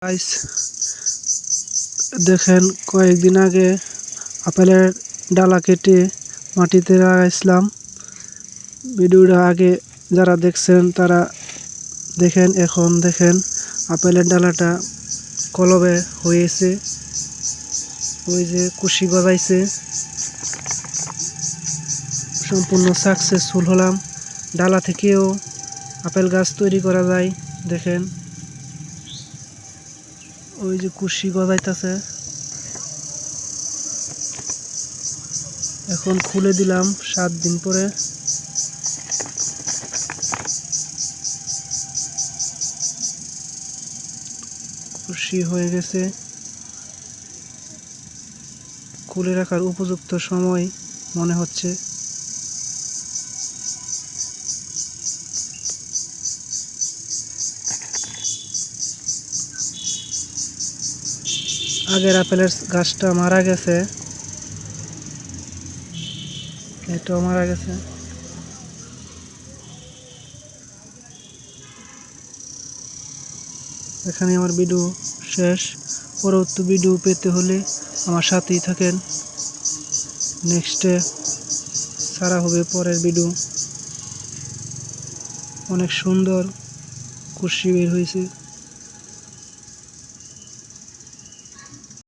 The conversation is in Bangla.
গাইস দেখেন কয়েকদিন আগে আপেলের ডালা কেটে মাটিতে লাগাইছিলাম। ভিডিওটা আগে যারা দেখছেন তারা দেখেন। এখন দেখেন আপেলের ডালাটা কলবে হয়েছে, ওই যে কুশি গজাইছে, সম্পূর্ণ সাকসেসফুল হলাম। ডালা থেকেও আপেল গাছ তৈরি করা যায়। দেখেন ওই যে কুশি গজাইতেছে। এখন খুলে দিলাম 7 দিন পরে। কুশি হয়ে গেছে, খুলে রাখার উপযুক্ত সময় মনে হচ্ছে। আগের আপেলের গাছটা মারা গেছে, এটাও মারা গেছে। এখানে আমার ভিডিও শেষ। পরবর্তী ভিডিও পেতে হলে আমার সাথেই থাকেন। নেক্সটে ছাড়া হবে পরের ভিডিও। অনেক সুন্দর কুশি বের হয়েছে।